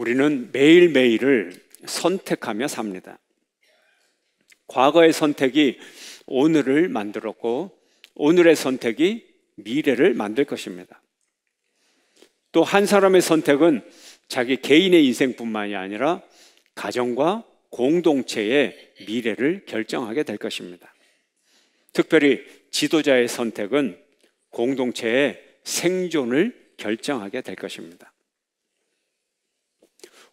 우리는 매일매일을 선택하며 삽니다. 과거의 선택이 오늘을 만들었고 오늘의 선택이 미래를 만들 것입니다. 또 한 사람의 선택은 자기 개인의 인생뿐만이 아니라 가정과 공동체의 미래를 결정하게 될 것입니다. 특별히 지도자의 선택은 공동체의 생존을 결정하게 될 것입니다.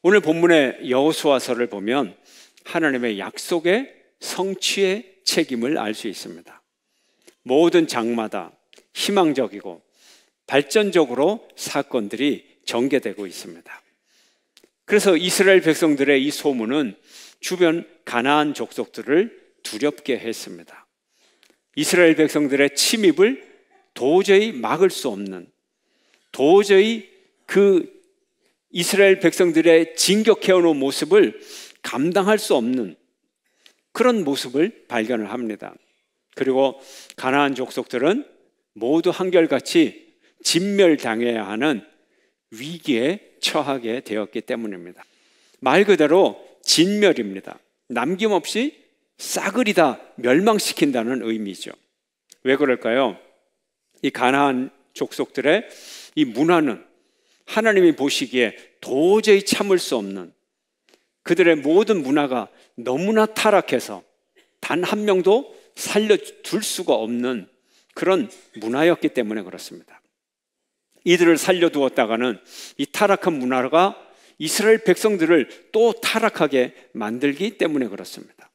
오늘 본문의 여호수아서를 보면 하나님의 약속의 성취의 책임을 알 수 있습니다. 모든 장마다 희망적이고 발전적으로 사건들이 전개되고 있습니다. 그래서 이스라엘 백성들의 이 소문은 주변 가나안 족속들을 두렵게 했습니다. 이스라엘 백성들의 침입을 도저히 막을 수 없는, 도저히 그 이스라엘 백성들의 진격해오는 모습을 감당할 수 없는 그런 모습을 발견을 합니다. 그리고 가나안 족속들은 모두 한결같이 진멸당해야 하는 위기에 처하게 되었기 때문입니다. 말 그대로 진멸입니다. 남김없이 싸그리 다 멸망시킨다는 의미죠. 왜 그럴까요? 이 가나안 족속들의 이 문화는 하나님이 보시기에 도저히 참을 수 없는, 그들의 모든 문화가 너무나 타락해서 단 한 명도 살려둘 수가 없는 그런 문화였기 때문에 그렇습니다. 이들을 살려두었다가는 이 타락한 문화가 이스라엘 백성들을 또 타락하게 만들기 때문에 그렇습니다.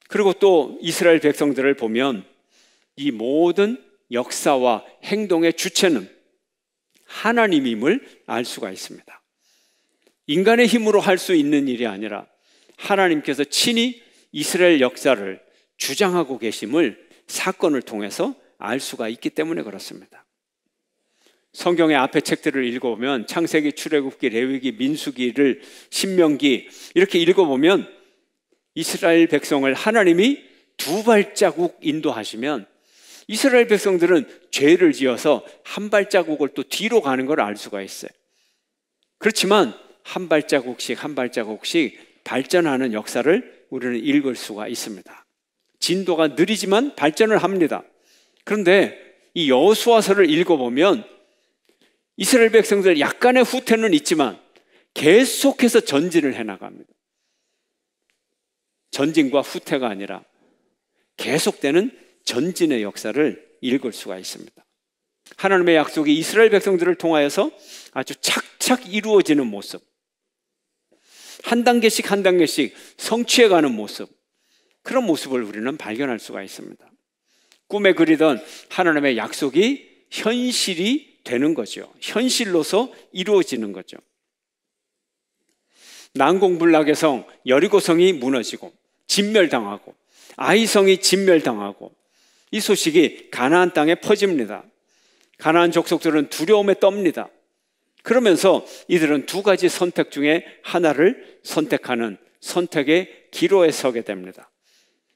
그리고 또 이스라엘 백성들을 보면 이 모든 역사와 행동의 주체는 하나님임을 알 수가 있습니다. 인간의 힘으로 할 수 있는 일이 아니라 하나님께서 친히 이스라엘 역사를 주장하고 계심을 사건을 통해서 알 수가 있기 때문에 그렇습니다. 성경의 앞에 책들을 읽어보면 창세기, 출애굽기, 레위기, 민수기를 신명기 이렇게 읽어보면 이스라엘 백성을 하나님이 두 발자국 인도하시면 이스라엘 백성들은 죄를 지어서 한 발자국을 또 뒤로 가는 걸 알 수가 있어요. 그렇지만 한 발자국씩 한 발자국씩 발전하는 역사를 우리는 읽을 수가 있습니다. 진도가 느리지만 발전을 합니다. 그런데 이 여호수아서를 읽어보면 이스라엘 백성들 약간의 후퇴는 있지만 계속해서 전진을 해나갑니다. 전진과 후퇴가 아니라 계속되는 전진의 역사를 읽을 수가 있습니다. 하나님의 약속이 이스라엘 백성들을 통하여서 아주 착착 이루어지는 모습, 한 단계씩 한 단계씩 성취해가는 모습, 그런 모습을 우리는 발견할 수가 있습니다. 꿈에 그리던 하나님의 약속이 현실이 되는 거죠. 현실로서 이루어지는 거죠. 난공불락의 성 여리고성이 무너지고 진멸당하고 아이성이 진멸당하고 이 소식이 가나안 땅에 퍼집니다. 가나안 족속들은 두려움에 떱니다. 그러면서 이들은 두 가지 선택 중에 하나를 선택하는 선택의 기로에 서게 됩니다.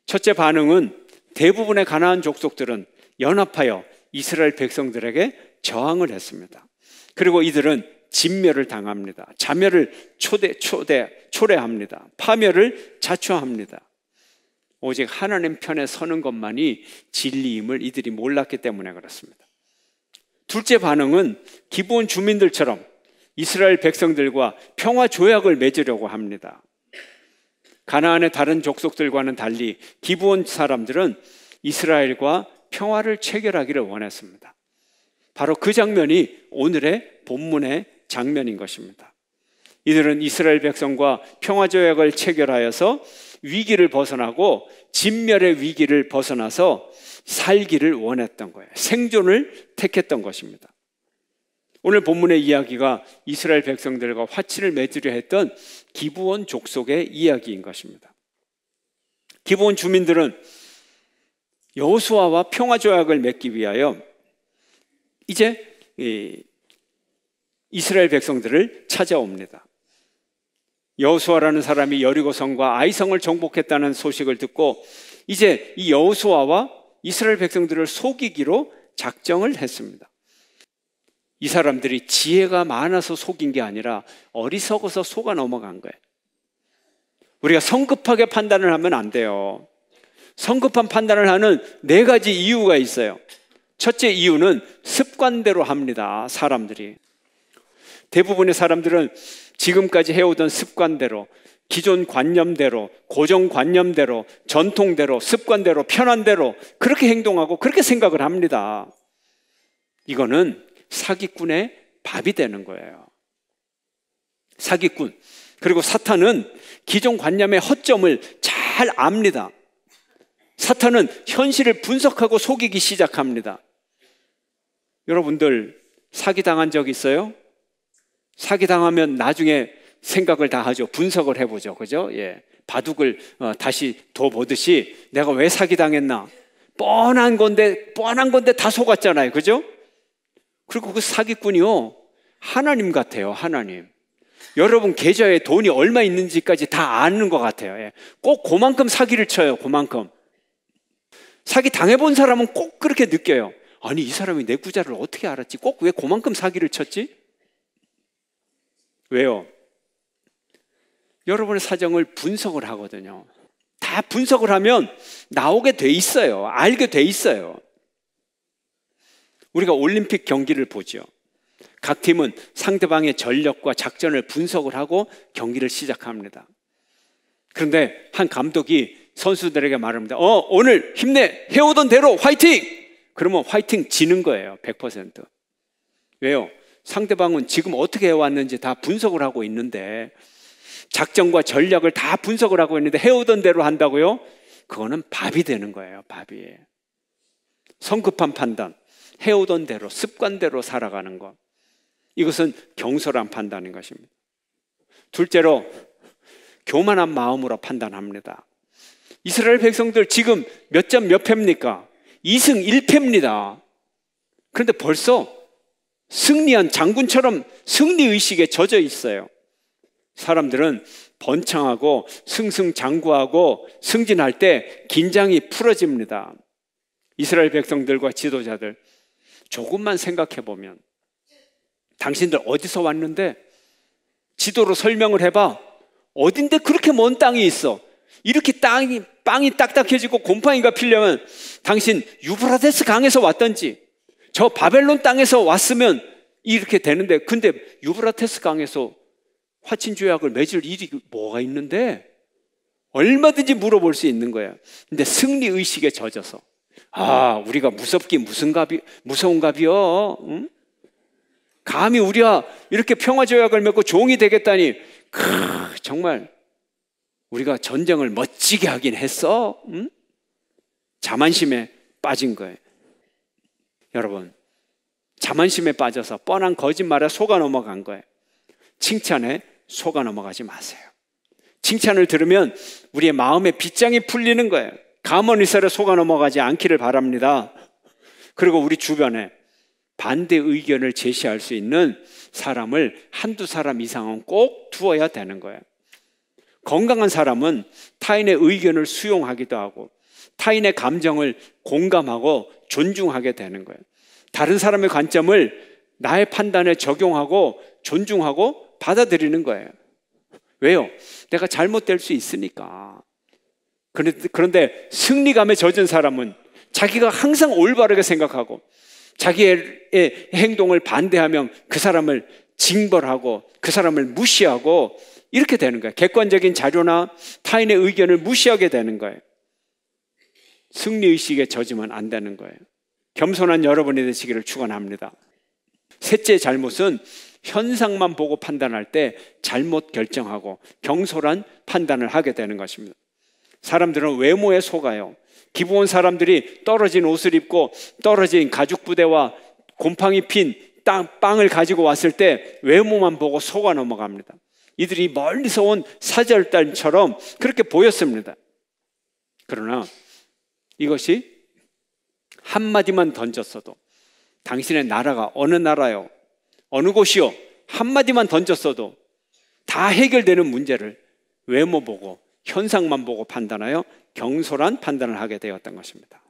첫째 반응은 대부분의 가나안 족속들은 연합하여 이스라엘 백성들에게 저항을 했습니다. 그리고 이들은 진멸을 당합니다. 자멸을 초래합니다. 파멸을 자초합니다. 오직 하나님 편에 서는 것만이 진리임을 이들이 몰랐기 때문에 그렇습니다. 둘째 반응은 기브온 주민들처럼 이스라엘 백성들과 평화 조약을 맺으려고 합니다. 가나안의 다른 족속들과는 달리 기브온 사람들은 이스라엘과 평화를 체결하기를 원했습니다. 바로 그 장면이 오늘의 본문의 장면인 것입니다. 이들은 이스라엘 백성과 평화 조약을 체결하여서 위기를 벗어나고 진멸의 위기를 벗어나서 살기를 원했던 거예요. 생존을 택했던 것입니다. 오늘 본문의 이야기가 이스라엘 백성들과 화친을 맺으려 했던 기브온 족속의 이야기인 것입니다. 기브온 주민들은 여호수아와 평화 조약을 맺기 위하여 이제 이스라엘 백성들을 찾아옵니다. 여호수아라는 사람이 여리고성과 아이성을 정복했다는 소식을 듣고 이제 이 여호수아와 이스라엘 백성들을 속이기로 작정을 했습니다. 이 사람들이 지혜가 많아서 속인 게 아니라 어리석어서 속아 넘어간 거예요. 우리가 성급하게 판단을 하면 안 돼요. 성급한 판단을 하는 4가지 이유가 있어요. 첫째 이유는 습관대로 합니다. 사람들이. 대부분의 사람들은 지금까지 해오던 습관대로, 기존 관념대로, 고정관념대로, 전통대로, 습관대로, 편한대로 그렇게 행동하고 그렇게 생각을 합니다. 이거는 사기꾼의 밥이 되는 거예요. 사기꾼. 그리고 사탄은 기존 관념의 허점을 잘 압니다. 사탄은 현실을 분석하고 속이기 시작합니다. 여러분들 사기당한 적 있어요? 사기당하면 나중에 생각을 다 하죠. 분석을 해보죠. 그죠? 예. 바둑을 다시 둬 보듯이 내가 왜 사기당했나? 뻔한 건데 다 속았잖아요. 그죠? 그리고 그 사기꾼이요, 하나님 같아요. 하나님. 여러분 계좌에 돈이 얼마 있는지까지 다 아는 것 같아요. 예. 꼭 그만큼 사기를 쳐요. 그만큼. 사기 당해본 사람은 꼭 그렇게 느껴요. 아니, 이 사람이 내 구자를 어떻게 알았지? 꼭 왜 그만큼 사기를 쳤지? 왜요? 여러분의 사정을 분석을 하거든요. 다 분석을 하면 나오게 돼 있어요. 알게 돼 있어요. 우리가 올림픽 경기를 보죠. 각 팀은 상대방의 전력과 작전을 분석을 하고 경기를 시작합니다. 그런데 한 감독이 선수들에게 말합니다. 오늘 힘내! 해오던 대로 화이팅! 그러면 화이팅 지는 거예요. 100%. 왜요? 상대방은 지금 어떻게 해왔는지 다 분석을 하고 있는데, 작전과 전략을 다 분석을 하고 있는데 해오던 대로 한다고요? 그거는 밥이 되는 거예요. 밥이. 성급한 판단, 해오던 대로, 습관대로 살아가는 것. 이것은 경솔한 판단인 것입니다. 둘째로, 교만한 마음으로 판단합니다. 이스라엘 백성들 지금 몇 점 몇 패입니까? 2승 1패입니다. 그런데 벌써 승리한 장군처럼 승리의식에 젖어 있어요. 사람들은 번창하고 승승장구하고 승진할 때 긴장이 풀어집니다. 이스라엘 백성들과 지도자들, 조금만 생각해 보면, 당신들 어디서 왔는데? 지도로 설명을 해봐. 어딘데 그렇게 먼 땅이 있어? 이렇게 빵이 딱딱해지고 곰팡이가 피려면 당신 유브라데스 강에서 왔던지 저 바벨론 땅에서 왔으면 이렇게 되는데, 근데 유브라데스 강에서 화친조약을 맺을 일이 뭐가 있는데? 얼마든지 물어볼 수 있는 거예요. 근데 승리의식에 젖어서, 우리가 무섭긴 무서운 갑이요. 응? 감히 우리가 이렇게 평화조약을 맺고 종이 되겠다니, 정말 우리가 전쟁을 멋지게 하긴 했어. 응? 자만심에 빠진 거예요. 여러분, 자만심에 빠져서 뻔한 거짓말에 속아 넘어간 거예요. 칭찬에 속아 넘어가지 마세요. 칭찬을 들으면 우리의 마음의 빗장이 풀리는 거예요. 가문이설에 속아 넘어가지 않기를 바랍니다. 그리고 우리 주변에 반대 의견을 제시할 수 있는 사람을 한두 사람 이상은 꼭 두어야 되는 거예요. 건강한 사람은 타인의 의견을 수용하기도 하고 타인의 감정을 공감하고 존중하게 되는 거예요. 다른 사람의 관점을 나의 판단에 적용하고 존중하고 받아들이는 거예요. 왜요? 내가 잘못될 수 있으니까. 그런데 승리감에 젖은 사람은 자기가 항상 올바르게 생각하고 자기의 행동을 반대하면 그 사람을 징벌하고 그 사람을 무시하고 이렇게 되는 거예요. 객관적인 자료나 타인의 의견을 무시하게 되는 거예요. 승리의식에 젖으면 안 되는 거예요. 겸손한 여러분이 되시기를 축원합니다. 셋째 잘못은 현상만 보고 판단할 때 잘못 결정하고 경솔한 판단을 하게 되는 것입니다. 사람들은 외모에 속아요. 기부온 사람들이 떨어진 옷을 입고 떨어진 가죽 부대와 곰팡이 핀 빵을 가지고 왔을 때 외모만 보고 속아 넘어갑니다. 이들이 멀리서 온 사절단처럼 그렇게 보였습니다. 그러나 이것이 한마디만 던졌어도, 당신의 나라가 어느 나라요, 어느 곳이요, 한마디만 던졌어도 다 해결되는 문제를 외모 보고 현상만 보고 판단하여 경솔한 판단을 하게 되었던 것입니다.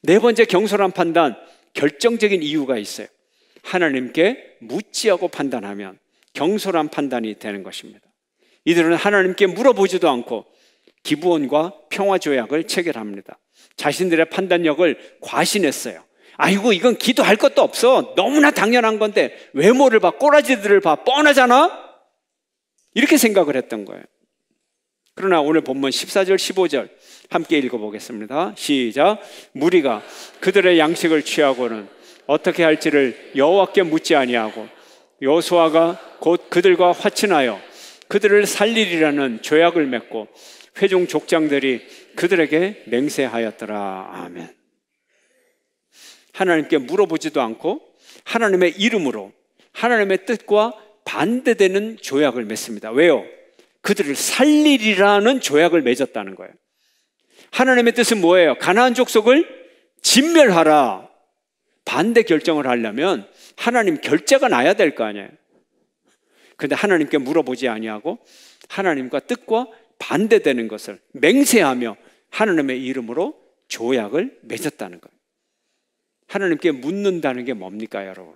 네 번째 경솔한 판단, 결정적인 이유가 있어요. 하나님께 묻지하고 판단하면 경솔한 판단이 되는 것입니다. 이들은 하나님께 물어보지도 않고 기브온과 평화조약을 체결합니다. 자신들의 판단력을 과신했어요. 아이고, 이건 기도할 것도 없어. 너무나 당연한 건데 외모를 봐, 꼬라지들을 봐, 뻔하잖아? 이렇게 생각을 했던 거예요. 그러나 오늘 본문 14절 15절 함께 읽어보겠습니다. 시작. 무리가 그들의 양식을 취하고는 어떻게 할지를 여호와께 묻지 아니하고 여호수아가 곧 그들과 화친하여 그들을 살리리라는 조약을 맺고 회중 족장들이 그들에게 맹세하였더라. 아멘. 하나님께 물어보지도 않고 하나님의 이름으로 하나님의 뜻과 반대되는 조약을 맺습니다. 왜요? 그들을 살리리라는 조약을 맺었다는 거예요. 하나님의 뜻은 뭐예요? 가나안 족속을 진멸하라. 반대 결정을 하려면 하나님 결재가 나야 될 거 아니에요. 그런데 하나님께 물어보지 아니하고 하나님과 뜻과 반대되는 것을 맹세하며 하나님의 이름으로 조약을 맺었다는 거예요. 하나님께 묻는다는 게 뭡니까, 여러분?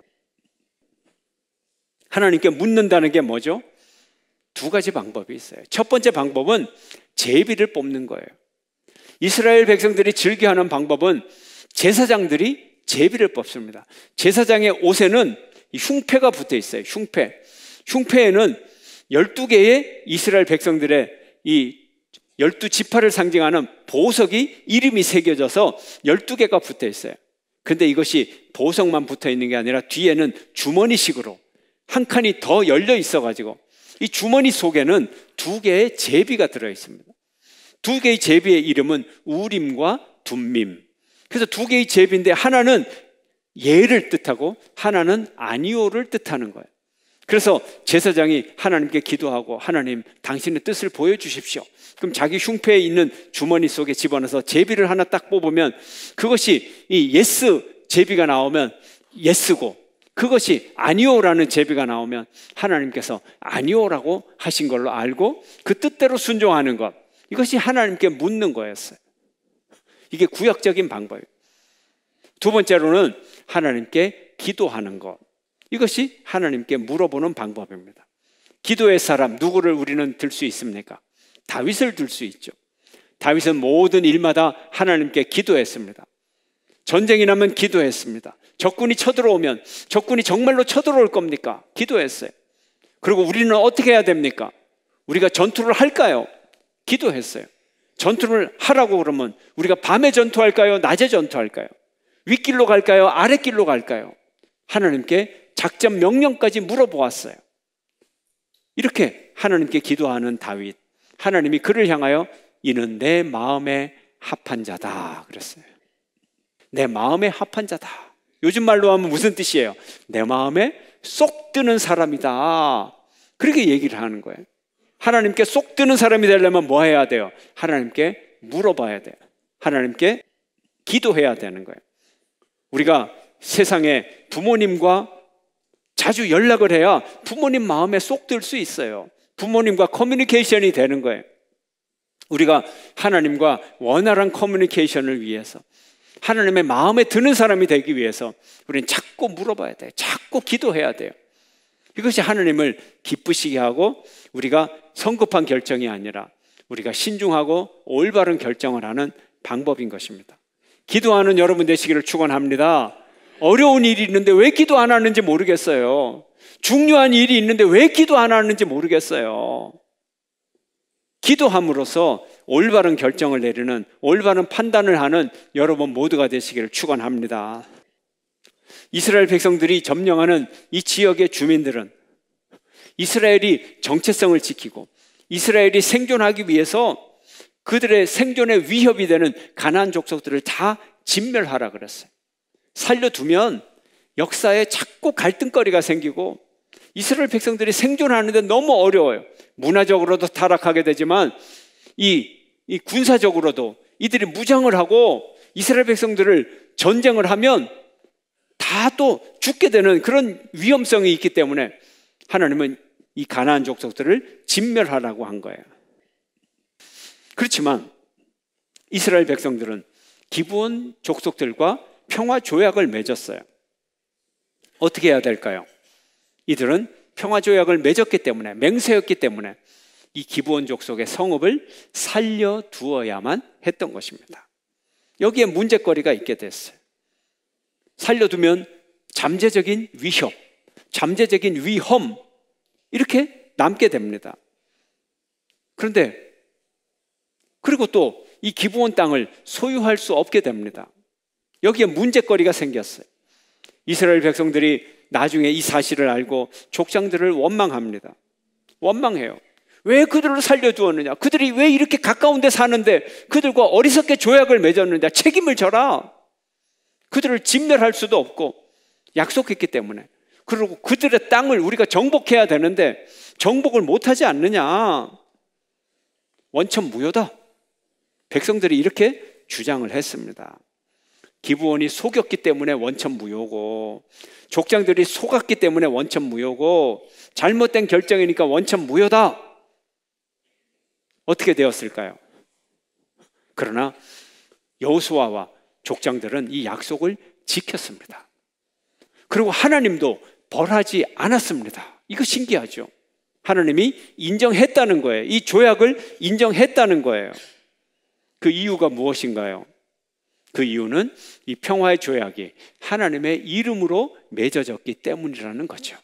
하나님께 묻는다는 게 뭐죠? 두 가지 방법이 있어요. 첫 번째 방법은 제비를 뽑는 거예요. 이스라엘 백성들이 즐겨하는 방법은 제사장들이 제비를 뽑습니다. 제사장의 옷에는 흉패가 붙어 있어요. 흉패에는 12개의 이스라엘 백성들의 이 12지파를 상징하는 보석이 이름이 새겨져서 12개가 붙어 있어요. 근데 이것이 보석만 붙어 있는 게 아니라 뒤에는 주머니식으로 한 칸이 더 열려 있어가지고 이 주머니 속에는 2개의 제비가 들어 있습니다. 2개의 제비의 이름은 우림과 둠밈. 그래서 2개의 제비인데 하나는 예를 뜻하고 하나는 아니오를 뜻하는 거예요. 그래서 제사장이 하나님께 기도하고 하나님 당신의 뜻을 보여주십시오. 그럼 자기 흉패에 있는 주머니 속에 집어넣어서 제비를 하나 딱 뽑으면 그것이 이 예스 제비가 나오면 예스고 그것이 아니오라는 제비가 나오면 하나님께서 아니오라고 하신 걸로 알고 그 뜻대로 순종하는 것, 이것이 하나님께 묻는 거였어요. 이게 구약적인 방법이에요. 두 번째로는 하나님께 기도하는 것, 이것이 하나님께 물어보는 방법입니다. 기도의 사람 누구를 우리는 들 수 있습니까? 다윗을 들 수 있죠. 다윗은 모든 일마다 하나님께 기도했습니다. 전쟁이 나면 기도했습니다. 적군이 쳐들어오면 적군이 정말로 쳐들어올 겁니까? 기도했어요. 그리고 우리는 어떻게 해야 됩니까? 우리가 전투를 할까요? 기도했어요. 전투를 하라고 그러면 우리가 밤에 전투할까요? 낮에 전투할까요? 윗길로 갈까요? 아랫길로 갈까요? 하나님께 작전 명령까지 물어보았어요. 이렇게 하나님께 기도하는 다윗, 하나님이 그를 향하여 이는 내 마음에 합한 자다 그랬어요. 내 마음에 합한 자다. 요즘 말로 하면 무슨 뜻이에요? 내 마음에 쏙 드는 사람이다. 그렇게 얘기를 하는 거예요. 하나님께 쏙 드는 사람이 되려면 뭐 해야 돼요? 하나님께 물어봐야 돼요. 하나님께 기도해야 되는 거예요. 우리가 세상에 부모님과 자주 연락을 해야 부모님 마음에 쏙 들 수 있어요. 부모님과 커뮤니케이션이 되는 거예요. 우리가 하나님과 원활한 커뮤니케이션을 위해서 하나님의 마음에 드는 사람이 되기 위해서 우리는 자꾸 물어봐야 돼요. 자꾸 기도해야 돼요. 이것이 하나님을 기쁘시게 하고 우리가 성급한 결정이 아니라 우리가 신중하고 올바른 결정을 하는 방법인 것입니다. 기도하는 여러분 되시기를 축원합니다. 어려운 일이 있는데 왜 기도 안 하는지 모르겠어요. 중요한 일이 있는데 왜 기도 안 하는지 모르겠어요. 기도함으로써 올바른 결정을 내리는, 올바른 판단을 하는 여러분 모두가 되시기를 축원합니다. 이스라엘 백성들이 점령하는 이 지역의 주민들은 이스라엘이 정체성을 지키고 이스라엘이 생존하기 위해서 그들의 생존에 위협이 되는 가나안 족속들을 다 진멸하라 그랬어요. 살려두면 역사에 자꾸 갈등거리가 생기고 이스라엘 백성들이 생존하는데 너무 어려워요. 문화적으로도 타락하게 되지만 이 군사적으로도 이들이 무장을 하고 이스라엘 백성들을 전쟁을 하면 다 또 죽게 되는 그런 위험성이 있기 때문에 하나님은 이 가나안 족속들을 진멸하라고 한 거예요. 그렇지만 이스라엘 백성들은 기브온 족속들과 평화 조약을 맺었어요. 어떻게 해야 될까요? 이들은 평화조약을 맺었기 때문에, 맹세였기 때문에 이 기브온 족속의 성읍을 살려두어야만 했던 것입니다. 여기에 문제거리가 있게 됐어요. 살려두면 잠재적인 위협, 잠재적인 위험, 이렇게 남게 됩니다. 그런데 그리고 또 이 기브온 땅을 소유할 수 없게 됩니다. 여기에 문제거리가 생겼어요. 이스라엘 백성들이 나중에 이 사실을 알고 족장들을 원망합니다. 원망해요. 왜 그들을 살려두었느냐? 그들이 왜 이렇게 가까운 데 사는데 그들과 어리석게 조약을 맺었느냐? 책임을 져라. 그들을 진멸할 수도 없고 약속했기 때문에. 그리고 그들의 땅을 우리가 정복해야 되는데 정복을 못하지 않느냐? 원천 무효다. 백성들이 이렇게 주장을 했습니다. 기브온이 속였기 때문에 원천 무효고, 족장들이 속았기 때문에 원천 무효고, 잘못된 결정이니까 원천 무효다. 어떻게 되었을까요? 그러나 여호수아와 족장들은 이 약속을 지켰습니다. 그리고 하나님도 벌하지 않았습니다. 이거 신기하죠? 하나님이 인정했다는 거예요. 이 조약을 인정했다는 거예요. 그 이유가 무엇인가요? 그 이유는 이 평화의 조약이 하나님의 이름으로 맺어졌기 때문이라는 거죠.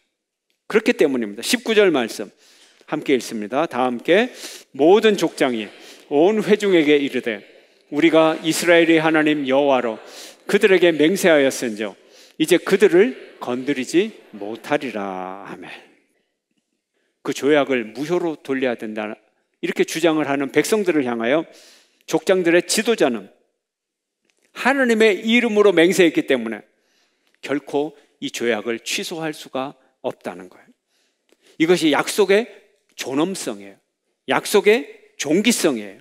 그렇기 때문입니다. 19절 말씀 함께 읽습니다. 다 함께. 모든 족장이 온 회중에게 이르되 우리가 이스라엘의 하나님 여호와로 그들에게 맹세하였은즉 이제 그들을 건드리지 못하리라. 아멘. 그 조약을 무효로 돌려야 된다, 이렇게 주장을 하는 백성들을 향하여 족장들의 지도자는 하나님의 이름으로 맹세했기 때문에 결코 이 조약을 취소할 수가 없다는 거예요. 이것이 약속의 존엄성이에요. 약속의 종기성이에요.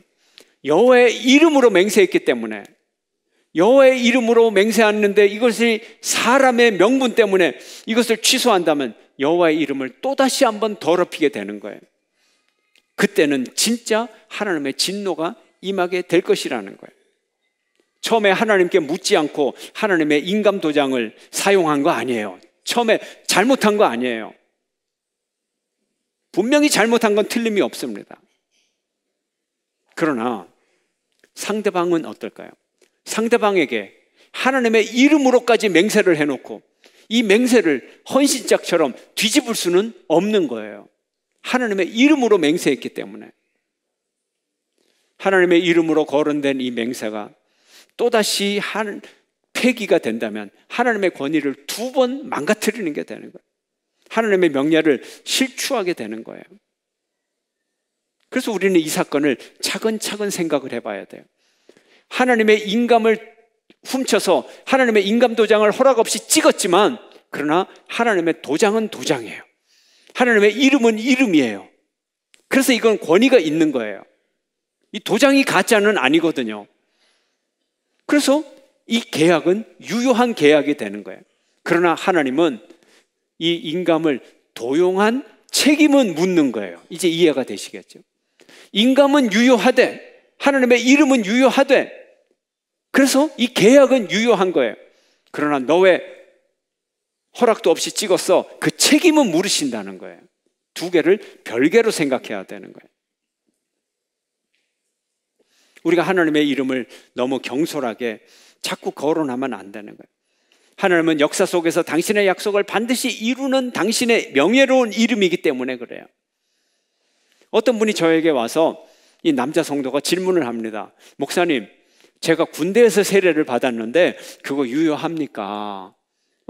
여호와의 이름으로 맹세했기 때문에, 여호와의 이름으로 맹세하는데 이것이 사람의 명분 때문에 이것을 취소한다면 여호와의 이름을 또다시 한번 더럽히게 되는 거예요. 그때는 진짜 하나님의 진노가 임하게 될 것이라는 거예요. 처음에 하나님께 묻지 않고 하나님의 인감 도장을 사용한 거 아니에요. 처음에 잘못한 거 아니에요. 분명히 잘못한 건 틀림이 없습니다. 그러나 상대방은 어떨까요? 상대방에게 하나님의 이름으로까지 맹세를 해놓고 이 맹세를 헌신짝처럼 뒤집을 수는 없는 거예요. 하나님의 이름으로 맹세했기 때문에. 하나님의 이름으로 거론된 이 맹세가 또다시 폐기가 된다면 하나님의 권위를 두 번 망가뜨리는 게 되는 거예요. 하나님의 명령을 실추하게 되는 거예요. 그래서 우리는 이 사건을 차근차근 생각을 해봐야 돼요. 하나님의 인감을 훔쳐서 하나님의 인감 도장을 허락 없이 찍었지만, 그러나 하나님의 도장은 도장이에요. 하나님의 이름은 이름이에요. 그래서 이건 권위가 있는 거예요. 이 도장이 가짜는 아니거든요. 그래서 이 계약은 유효한 계약이 되는 거예요. 그러나 하나님은 이 인감을 도용한 책임은 묻는 거예요. 이제 이해가 되시겠죠? 인감은 유효하되 하나님의 이름은 유효하되, 그래서 이 계약은 유효한 거예요. 그러나 너 왜 허락도 없이 찍었어? 그 책임은 물으신다는 거예요. 두 개를 별개로 생각해야 되는 거예요. 우리가 하나님의 이름을 너무 경솔하게 자꾸 거론하면 안 되는 거예요. 하나님은 역사 속에서 당신의 약속을 반드시 이루는 당신의 명예로운 이름이기 때문에 그래요. 어떤 분이 저에게 와서 이 남자 성도가 질문을 합니다. 목사님, 제가 군대에서 세례를 받았는데 그거 유효합니까?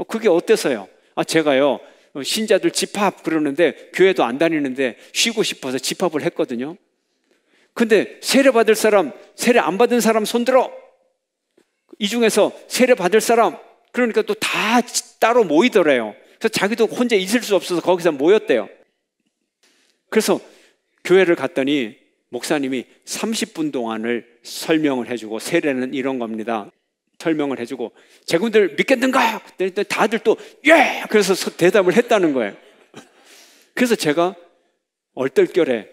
그게 어때서요? 제가요 신자들 집합 그러는데 교회도 안 다니는데 쉬고 싶어서 집합을 했거든요. 근데 세례 받을 사람, 세례 안 받은 사람 손들어. 이 중에서 세례 받을 사람, 그러니까 또 다 따로 모이더래요. 그래서 자기도 혼자 있을 수 없어서 거기서 모였대요. 그래서 교회를 갔더니 목사님이 30분 동안을 설명을 해주고, 세례는 이런 겁니다. 설명을 해주고, 제군들 믿겠는가? 다들 또 예! 그래서 대답을 했다는 거예요. 그래서 제가 얼떨결에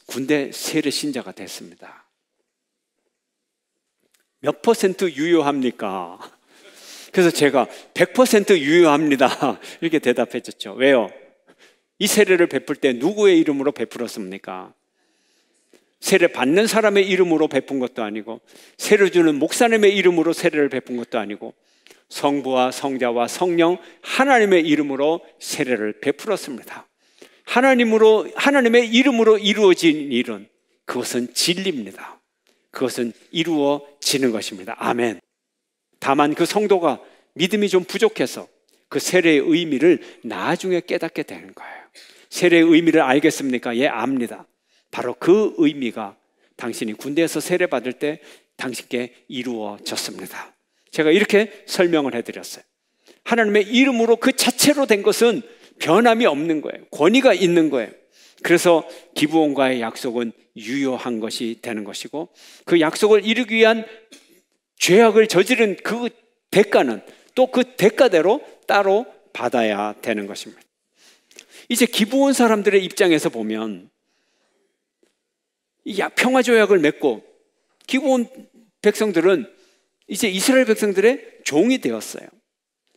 군대 세례 신자가 됐습니다. 몇 퍼센트 유효합니까? 그래서 제가 100% 유효합니다. 이렇게 대답해 줬죠. 왜요? 이 세례를 베풀 때 누구의 이름으로 베풀었습니까? 세례 받는 사람의 이름으로 베푼 것도 아니고, 세례 주는 목사님의 이름으로 세례를 베푼 것도 아니고, 성부와 성자와 성령 하나님의 이름으로 세례를 베풀었습니다. 하나님의 이름으로 이루어진 일은, 그것은 진리입니다. 그것은 이루어지는 것입니다. 아멘. 다만 그 성도가 믿음이 좀 부족해서 그 세례의 의미를 나중에 깨닫게 되는 거예요. 세례의 의미를 알겠습니까? 예, 압니다. 바로 그 의미가 당신이 군대에서 세례 받을 때 당신께 이루어졌습니다. 제가 이렇게 설명을 해드렸어요. 하나님의 이름으로 그 자체로 된 것은 변함이 없는 거예요. 권위가 있는 거예요. 그래서 기브온과의 약속은 유효한 것이 되는 것이고, 그 약속을 이루기 위한 죄악을 저지른 그 대가는 또 그 대가대로 따로 받아야 되는 것입니다. 이제 기브온 사람들의 입장에서 보면, 이 평화조약을 맺고 기브온 백성들은 이제 이스라엘 백성들의 종이 되었어요.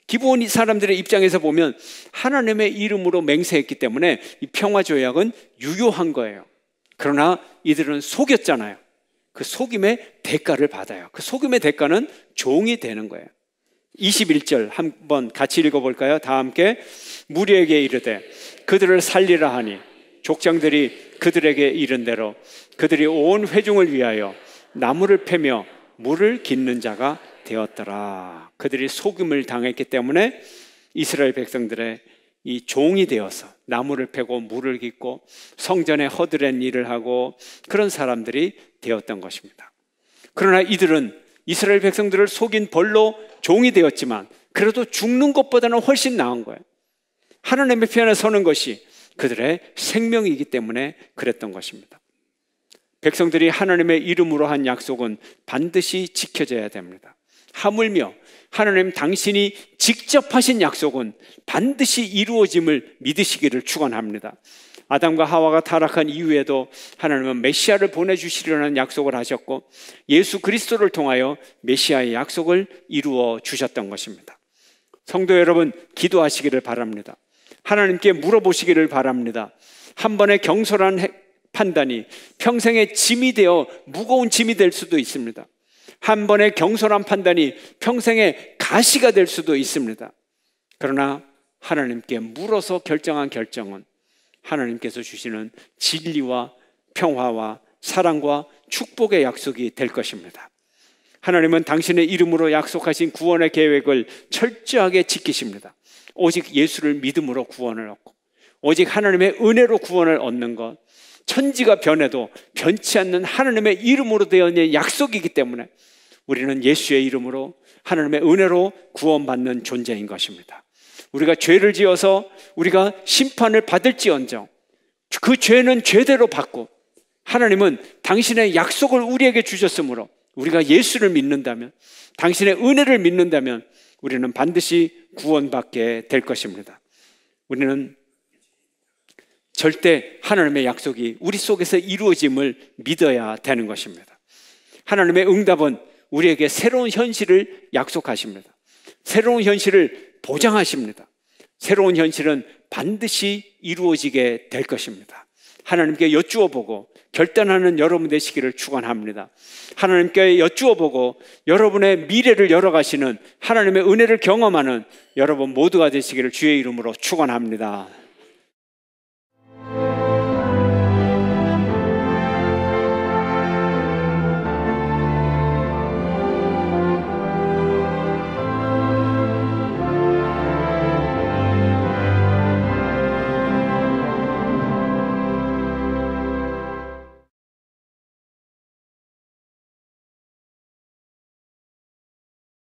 기브온 사람들의 입장에서 보면 하나님의 이름으로 맹세했기 때문에 이 평화조약은 유효한 거예요. 그러나 이들은 속였잖아요. 그 속임의 대가를 받아요. 그 속임의 대가는 종이 되는 거예요. 21절 한번 같이 읽어볼까요? 다 함께. 무리에게 이르되 그들을 살리라 하니 족장들이 그들에게 이른 대로 그들이 온 회중을 위하여 나무를 패며 물을 깃는 자가 되었더라. 그들이 속임을 당했기 때문에 이스라엘 백성들의 이 종이 되어서 나무를 패고 물을 깃고 성전에 허드렛 일을 하고 그런 사람들이 되었던 것입니다. 그러나 이들은 이스라엘 백성들을 속인 벌로 종이 되었지만 그래도 죽는 것보다는 훨씬 나은 거예요. 하나님의 편에 서는 것이 그들의 생명이기 때문에 그랬던 것입니다. 백성들이 하나님의 이름으로 한 약속은 반드시 지켜져야 됩니다. 하물며 하나님 당신이 직접 하신 약속은 반드시 이루어짐을 믿으시기를 축원합니다. 아담과 하와가 타락한 이후에도 하나님은 메시아를 보내주시려는 약속을 하셨고 예수 그리스도를 통하여 메시아의 약속을 이루어 주셨던 것입니다. 성도 여러분, 기도하시기를 바랍니다. 하나님께 물어보시기를 바랍니다. 한 번의 경솔한 판단이 평생의 짐이 되어 무거운 짐이 될 수도 있습니다. 한 번의 경솔한 판단이 평생의 가시가 될 수도 있습니다. 그러나 하나님께 물어서 결정한 결정은 하나님께서 주시는 진리와 평화와 사랑과 축복의 약속이 될 것입니다. 하나님은 당신의 이름으로 약속하신 구원의 계획을 철저하게 지키십니다. 오직 예수를 믿음으로 구원을 얻고 오직 하나님의 은혜로 구원을 얻는 것, 천지가 변해도 변치 않는 하나님의 이름으로 되어 있는 약속이기 때문에 우리는 예수의 이름으로 하나님의 은혜로 구원받는 존재인 것입니다. 우리가 죄를 지어서 우리가 심판을 받을지언정 그 죄는 죄대로 받고 하나님은 당신의 약속을 우리에게 주셨으므로 우리가 예수를 믿는다면, 당신의 은혜를 믿는다면 우리는 반드시 구원받게 될 것입니다. 우리는 절대 하나님의 약속이 우리 속에서 이루어짐을 믿어야 되는 것입니다. 하나님의 응답은 우리에게 새로운 현실을 약속하십니다. 새로운 현실을 보장하십니다. 새로운 현실은 반드시 이루어지게 될 것입니다. 하나님께 여쭈어 보고 결단하는 여러분 되시기를 축원합니다. 하나님께 여쭈어 보고 여러분의 미래를 열어가시는 하나님의 은혜를 경험하는 여러분 모두가 되시기를 주의 이름으로 축원합니다.